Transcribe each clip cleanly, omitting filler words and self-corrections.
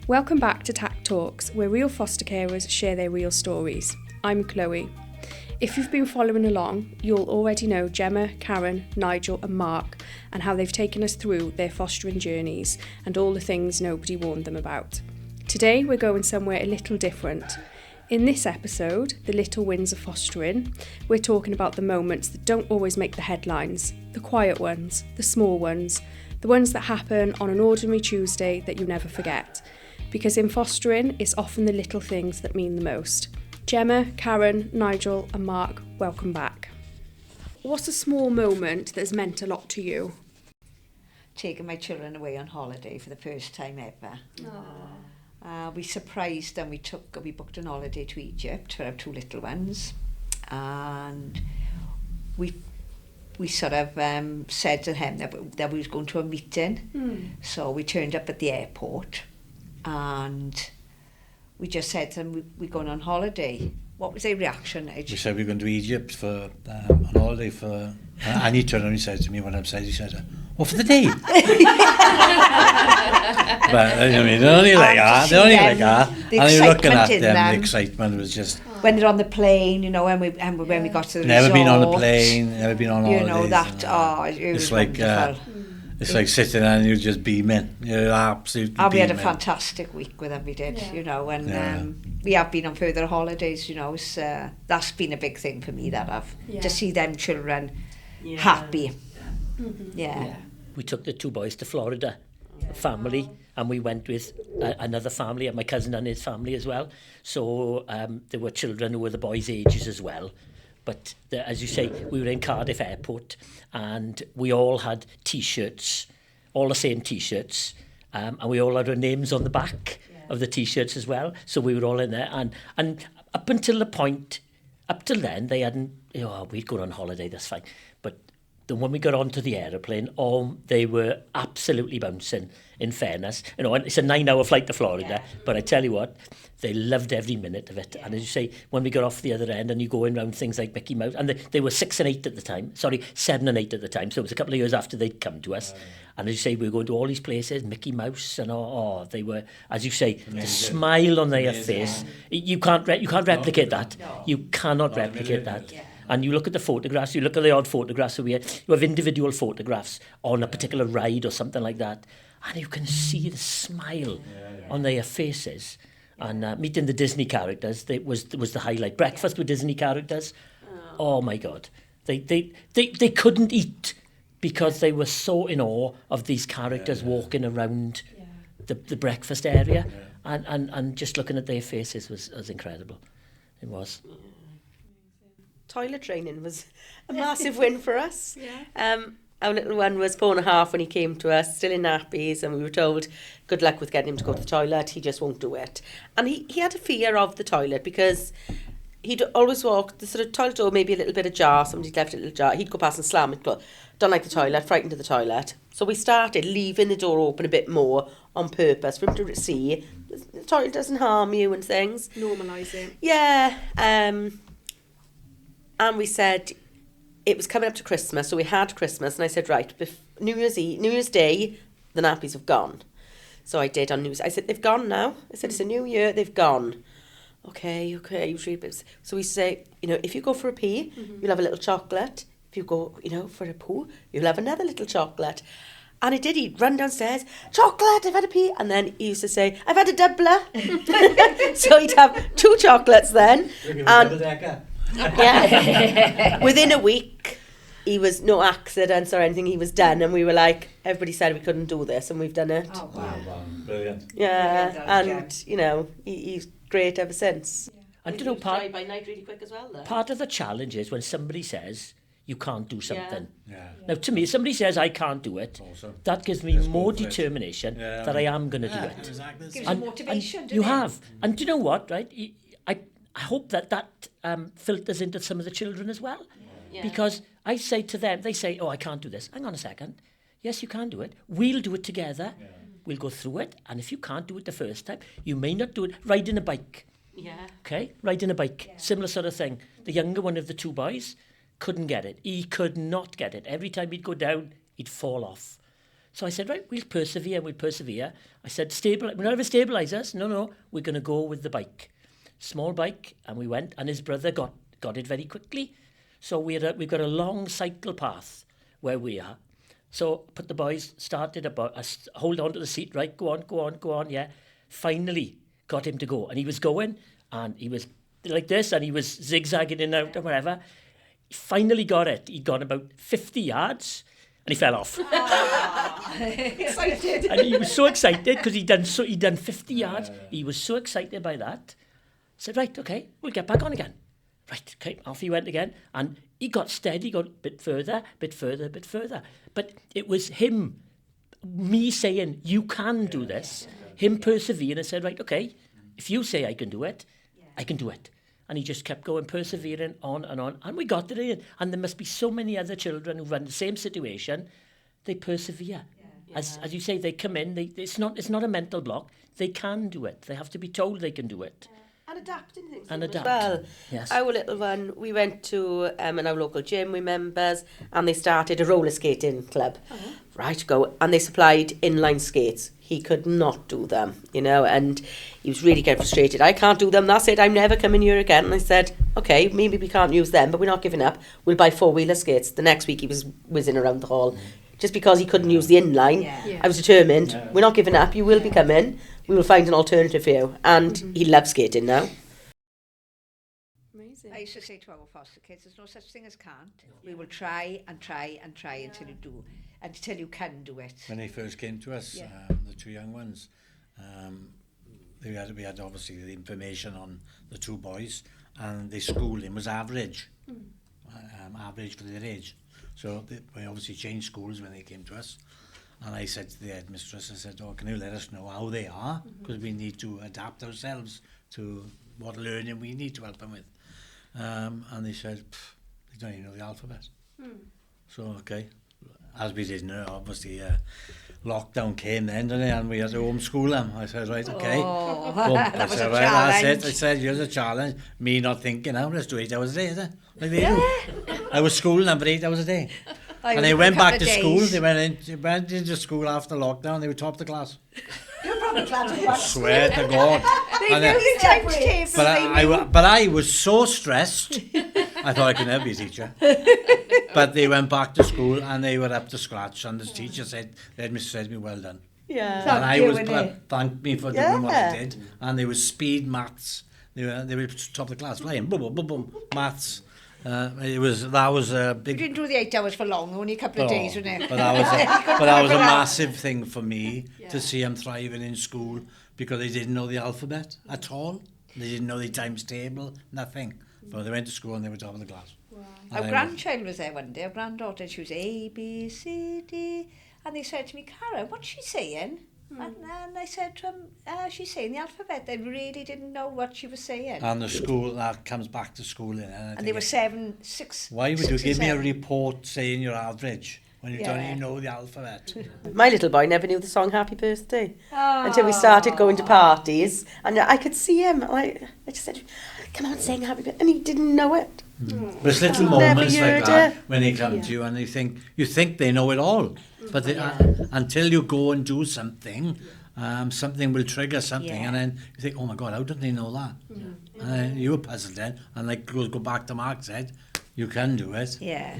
Welcome back to TACT Talks, where real foster carers share their real stories. I'm Chloe. If you've been following along, you'll already know Gemma, Karen, Nigel and Mark and how they've taken us through their fostering journeys and all the things nobody warned them about. Today we're going somewhere a little different. In this episode, The Little Wins of Fostering, we're talking about the moments that don't always make the headlines, the quiet ones, the small ones, the ones that happen on an ordinary Tuesday that you never forget. Because in fostering, it's often the little things that mean the most. Gemma, Karen, Nigel and Mark, welcome back. What's a small moment that's meant a lot to you? Taking my children away on holiday for the first time ever. We surprised them. We booked an holiday to Egypt for our two little ones, and we sort of said to him that we was going to a meeting. So we turned up at the airport and we just said to them, we're going on holiday. What was their reaction? We said we were going to Egypt for on holiday for... and he turned and he said to me when I said, he said, "Oh, for the day." But I mean, they're only like that. They're only like that. And you're looking at them, the excitement was just... When they're on the plane, you know, when we got to the never resort. Been on a plane, never been on holidays. You know, that, it was like, wonderful. It's like sitting there and you're just beaming. You're absolutely beaming. We had a fantastic week with them, we did, you know, and we have been on further holidays, you know, so that's been a big thing for me, that to see them children happy. Yeah. We took the two boys to Florida, family, and we went with another family, and my cousin and his family as well. So there were children who were the boys' ages as well. But as you say, we were in Cardiff Airport and we all had T-shirts, all the same T-shirts, and we all had our names on the back of the T-shirts as well. So we were all in there. And up until then, they hadn't, we'd go on holiday, that's fine. But then when we got onto the aeroplane, they were absolutely bouncing, in fairness. You know, it's a 9-hour flight to Florida, but I tell you what, they loved every minute of it. And as you say, when we got off the other end and you go in around things like Mickey Mouse, and they were 6 and 8 at the time, 7 and 8 at the time, so it was a couple of years after they'd come to us. And as you say, we were going to all these places, Mickey Mouse, and they were, as you say, the smile on their face. You can't replicate that. You cannot replicate that. And you look at the photographs, you look at the odd photographs that we had, you have individual photographs on a particular ride or something like that, and you can see the smile on their faces. And meeting the Disney characters, was the highlight. Breakfast with Disney characters, oh my God. They couldn't eat because they were so in awe of these characters walking around the breakfast area. And just looking at their faces was incredible. It was. Toilet training was a massive win for us. Our little one was 4.5 when he came to us, still in nappies, and we were told, good luck with getting him to go to the toilet, he just won't do it. And he had a fear of the toilet because he'd always walk the sort of toilet door, maybe a little bit ajar, somebody'd left a little jar, he'd go past and slam it, don't like the toilet, frightened of the toilet. So we started leaving the door open a bit more on purpose for him to see the toilet doesn't harm you and things. Normalising. Yeah, and we said it was coming up to Christmas, so we had Christmas, and I said, right, New Year's Day, the nappies have gone. So I did on New Year's. I said, they've gone now. I said, it's a new year, they've gone. Okay. So we say, if you go for a pee, you'll have a little chocolate. If you go, for a poo, you'll have another little chocolate. And he'd run downstairs, chocolate, I've had a pee. And then he used to say, I've had a doubler. So he'd have 2 chocolates then. Within a week, he was no accidents or anything, he was done, and we were like, everybody said we couldn't do this, and we've done it. Oh, wow. Brilliant. Yeah, and, he's great ever since. And part by night really quick as well, though. Part of the challenge is when somebody says, you can't do something. Now, to me, if somebody says, I can't do it, that gives me more determination that I am going to do it. Exactly. Gives you motivation, you have. And do you know what, right? I hope that filters into some of the children as well. Because I say to them, they say, I can't do this. Hang on a second. Yes, you can do it. We'll do it together. We'll go through it. And if you can't do it the first time, you may not do it. Riding a bike. Okay? Riding a bike. Similar sort of thing. The younger one of the 2 boys couldn't get it. He could not get it. Every time he'd go down, he'd fall off. So I said, right, we'll persevere. I said, we're not having stabilisers. No, we're going to go with the bike. Small bike, and we went, and his brother got it very quickly. So we've got a long cycle path where we are. So put the boys, started about, hold on to the seat, right, go on, yeah. Finally got him to go, and he was going, and he was like this, and he was zigzagging in and out and whatever. He finally got it. He'd gone about 50 yards, and he fell off. Excited. And he was so excited because he'd done 50 yards. He was so excited by that. Said, right, okay, we'll get back on again. Right, okay, off he went again. And he got steady, got a bit further. But it was me saying, you can do this. Him persevering and said, right, okay, if you say I can do it, I can do it. And he just kept going, persevering on. And we got it in. And there must be so many other children who run the same situation. They persevere. Yeah. As you say, they come in. It's not a mental block. They can do it. They have to be told they can do it. And adapting things And as adapt. well. Yes. Our little one, we went to our local gym with members, and they started a roller skating club. Right, go. And they supplied inline skates. He could not do them, and he was really getting frustrated. I can't do them, that's it, I'm never coming here again. And I said, okay, maybe we can't use them, but we're not giving up. We'll buy 4-wheeler skates. The next week he was whizzing around the hall. Just because he couldn't use the inline, I was determined, we're not giving up, you will be coming. We will find an alternative for you. And he loves skating now. Amazing. I used to say to our foster kids, there's no such thing as can't. We will try until you do, until you can do it. When they first came to us, the two young ones, we had obviously the information on the two boys, and their schooling was average, average for their age. So we obviously changed schools when they came to us. And I said to the headmistress, I said, can you let us know how they are? Because we need to adapt ourselves to what learning we need to help them with. And they said, they don't even know the alphabet. So, okay. As we didn't know, obviously, lockdown came then, didn't it? And we had to homeschool them. I said, right, okay. That was a right, challenge. that's it. I said, here's a challenge. Me not thinking, let's do 8 hours a day, is it? Like they do. I was schooling them for 8 hours a day. And they went back to school. They went into school after lockdown. They were top of the class. You're probably glad to go Swear to God. They knew the times table. But I was so stressed. I thought I could never be a teacher. But they went back to school and they were up to scratch. And the teacher said, the headmistress said to me, well done. Yeah. And I was thanked me for doing what I did. And there was speed maths. They were top of the class, flying, boom, boom, boom, maths. That was a big. You didn't do the 8 hours for long, only a couple of days, wasn't it? But that was a massive thing for me to see them thriving in school because they didn't know the alphabet at all. They didn't know the times table, nothing. But they went to school and they were top of the class. Wow. Our grandchild was there one day, our granddaughter, she was A, B, C, D, and they said to me, Cara, what's she saying? And I said to him, she's saying the alphabet. They really didn't know what she was saying. And the school, that comes back to school. And they were 7, 6. Why would 6 you give me a 7? report saying you're average when you don't even know the alphabet? My little boy never knew the song Happy Birthday until we started going to parties. And I could see him. And I just said, come on, sing Happy Birthday. And he didn't know it. But it's little moments like that when they come to you and you think they know it all. But until you go and do something, something will trigger something, and then you think, oh my God, how did they know that? And then you were puzzled then, and like go back to Mark said, you can do it. Yeah.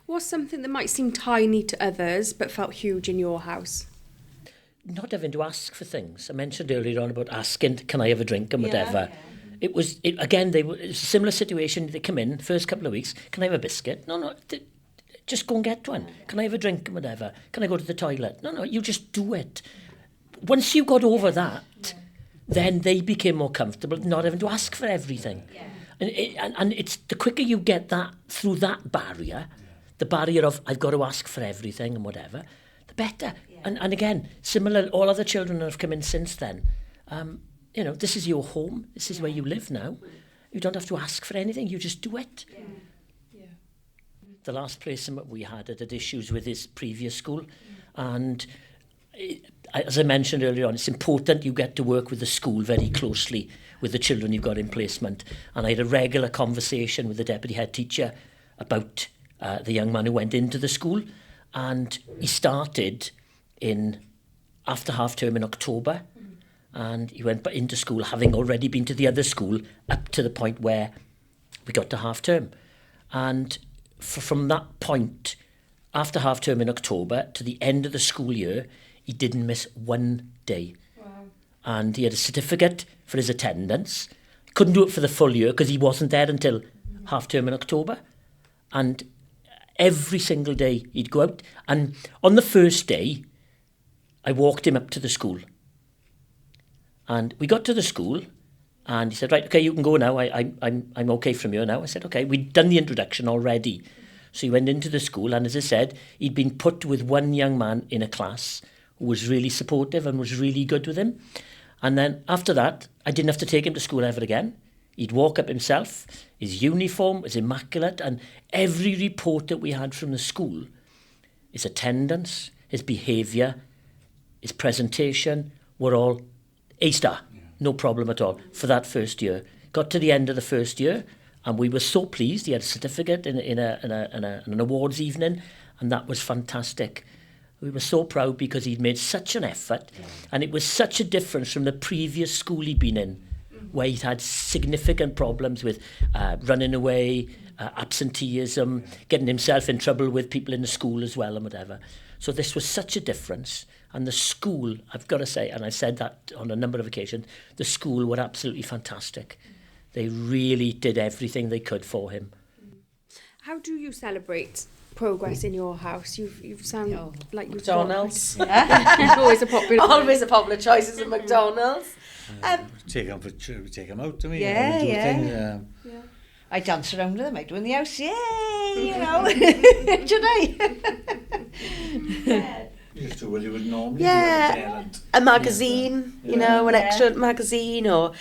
What's something that might seem tiny to others but felt huge in your house? Not having to ask for things. I mentioned earlier on about asking, can I have a drink and whatever. It was, again, it was a similar situation. They come in, first couple of weeks, can I have a biscuit? No, just go and get one. Can I have a drink and whatever? Can I go to the toilet? No, you just do it. Once you got over that, then they became more comfortable not having to ask for everything. And it's the quicker you get that through that barrier, the barrier of I've got to ask for everything and whatever, the better. And again, similar, all other children that have come in since then, this is your home. This is where you live now. You don't have to ask for anything. You just do it. The last placement we had issues with his previous school, and as I mentioned earlier on, it's important you get to work with the school very closely with the children you've got in placement. And I had a regular conversation with the deputy head teacher about the young man who went into the school, and he started after half term in October, and he went into school having already been to the other school up to the point where we got to half term. And from that point, after half term in October to the end of the school year, he didn't miss one day. Wow. And he had a certificate for his attendance. Couldn't do it for the full year because he wasn't there until half term in October. And every single day he'd go out. And on the first day, I walked him up to the school. And we got to the school and he said, right, okay, you can go now. I'm okay from here now. I said, okay, we'd done the introduction already. So he went into the school and, as I said, he'd been put with one young man in a class who was really supportive and was really good with him. And then after that, I didn't have to take him to school ever again. He'd walk up himself. His uniform was immaculate, and every report that we had from the school, his attendance, his behaviour, his presentation, were all A-star. No problem at all for that first year. Got to the end of the first year, and we were so pleased. He had a certificate in an awards evening, and that was fantastic. We were so proud because he'd made such an effort, and it was such a difference from the previous school he'd been in, where he'd had significant problems with running away, absenteeism, getting himself in trouble with people in the school as well and whatever. So this was such a difference. And the school, I've got to say, and I said that on a number of occasions, the school were absolutely fantastic. They really did everything they could for him. How do you celebrate progress in your house? You sound like you've McDonald's. It's always a popular Always a popular choice is at McDonald's. Take them out to me. Yeah, we do yeah. things, I dance around with them, I do in the house, yay, you know. Should I? Just do what you would normally do. Yeah, a magazine, you know, an extra magazine, or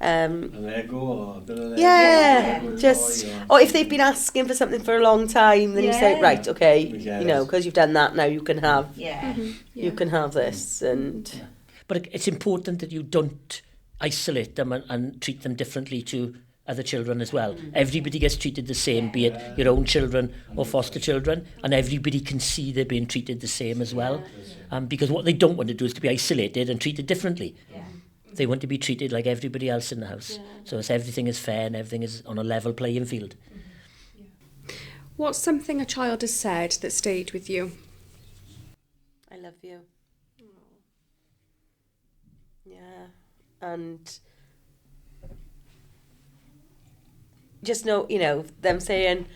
an Lego or a bit of Lego. Just, or if they've been asking for something for a long time, then you say, right, okay, you know, because you've done that, now you can have, you can have this, and. Yeah. But it's important that you don't isolate them and treat them differently to other children as well. Everybody gets treated the same, be it your own children or foster children, and everybody can see they're being treated the same as well. Because what they don't want to do is to be isolated and treated differently. They want to be treated like everybody else in the house. So everything is fair and everything is on a level playing field. What's something a child has said that stayed with you? I love you. Yeah, and just know, you know, them saying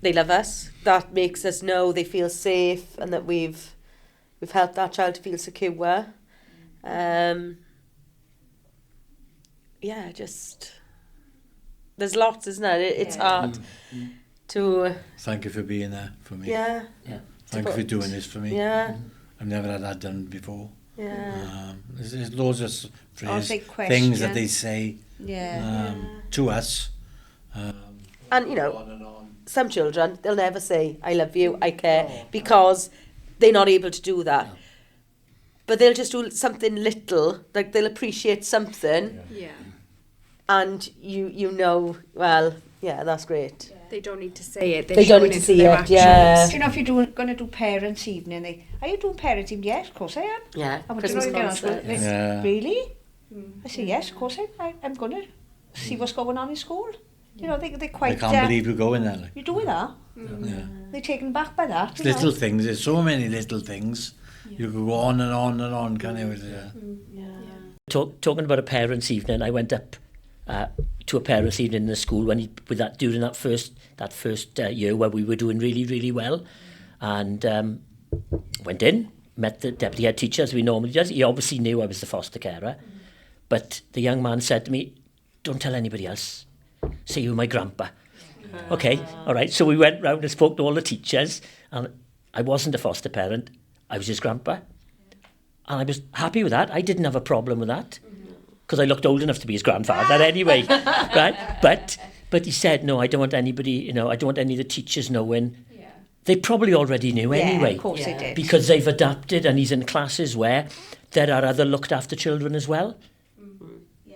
they love us, that makes us know they feel safe and that we've helped that child to feel secure. Yeah, just there's lots, isn't it? It's hard to. Thank you for being there for me. Yeah. Thank you for doing this for me. Yeah. I've never had that done before. Yeah. There's loads of things that they say to us. And, you know, some children, they'll never say, I love you, I care, because they're not able to do that. But they'll just do something little, like they'll appreciate something. And you know, well, yeah, that's great. They don't need to say it. They don't need to see it, yeah. Do you know, if you're going to do parents' evening, are you doing parents' evening? Yes, of course I am. Yeah, I want Christmas to know concert. Really? I say, yes, of course I'm going to see what's going on in school. You know, they're quite... I can't believe you're going there. Like. You're doing that? Yeah. They're taken back by that. It's little things. There's so many little things. You could go on and on and on, can't you? Talking about a parents' evening, I went up to a parents' evening in the school during that first year where we were doing really, really well, and went in, met the deputy head teacher as we normally do. He obviously knew I was the foster carer, but the young man said to me, "Don't tell anybody else. Say you're my grandpa." Okay, all right. So we went round and spoke to all the teachers, and I wasn't a foster parent. I was his grandpa, and I was happy with that. I didn't have a problem with that. Because I looked old enough to be his grandfather anyway, right? But he said, no, I don't want anybody, you know, I don't want any of the teachers knowing. They probably already knew anyway. Of course they did. Because they've adapted, and he's in classes where there are other looked after children as well.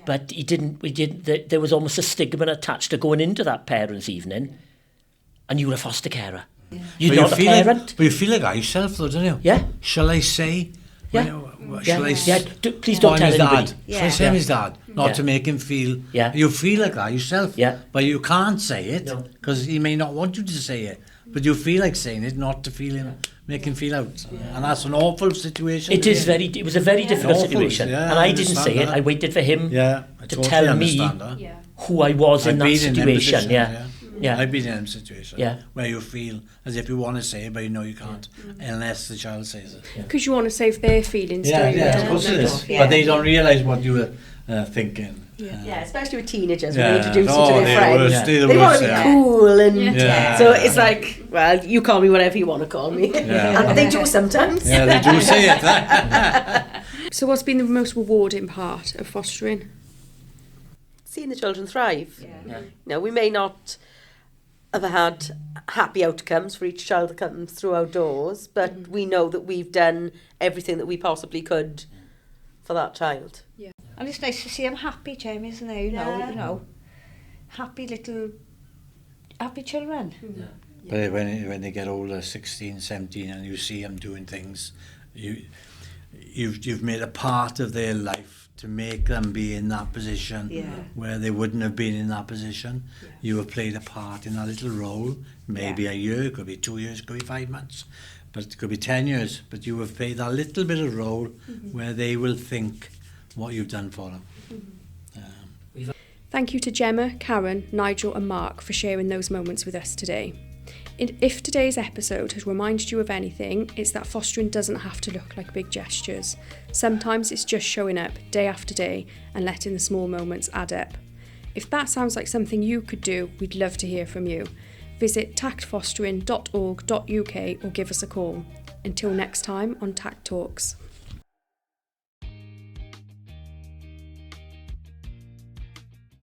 But there was almost a stigma attached to going into that parents' evening, and you were a foster carer. You're But not a feel like, parent. but you feel like yourself, though, don't you? Yeah. Shall I say? Yeah. Shall I Yeah, please don't tell his anybody. dad? Yeah. Shall I say him his dad? Not Yeah. to make him feel... Yeah. You feel like that yourself. Yeah. But you can't say it, No. because he may not want you to say it. But you feel like saying it, not to feel him, make him feel out. And that's an awful situation. It was a very difficult Awful, situation. yeah, And I I didn't say understand it. that. I waited for him Yeah, I to totally tell me understand that. Yeah. who I was in I've that been in them situation. positions, Yeah. Yeah. I've been in them situations Yeah. where you feel as if you want to say it, but you know you can't, unless the child says it. Because you want to save their feelings, don't you? of course it is. Yeah. But they don't realise what you were thinking. Yeah, especially with teenagers, Yeah. when they introduce Oh, you to they're their friends. worst, they're the They want worst, to be yeah. cool, and Yeah. so it's like, well, you call me whatever you want to call me. Yeah. And they do sometimes. Yeah, they do say it. So what's been the most rewarding part of fostering? Seeing the children thrive. Yeah. You know, we may not have had happy outcomes for each child that comes through our doors, but we know that we've done everything that we possibly could for that child. And it's nice to see them happy, Jim, isn't it? You know, happy children. But when they get older, 16, 17, and you see them doing things, you've made a part of their life to make them be in that position where they wouldn't have been in that position. You have played a part in that little role, maybe a year, it could be 2 years, it could be 5 months, but it could be 10 years, but you have played that little bit of role where they will think what you've done for them. Thank you to Gemma, Karen, Nigel and Mark for sharing those moments with us today. If today's episode has reminded you of anything, it's that fostering doesn't have to look like big gestures. Sometimes it's just showing up day after day and letting the small moments add up. If that sounds like something you could do, we'd love to hear from you. Visit tactfostering.org.uk or give us a call. Until next time on TACT Talks.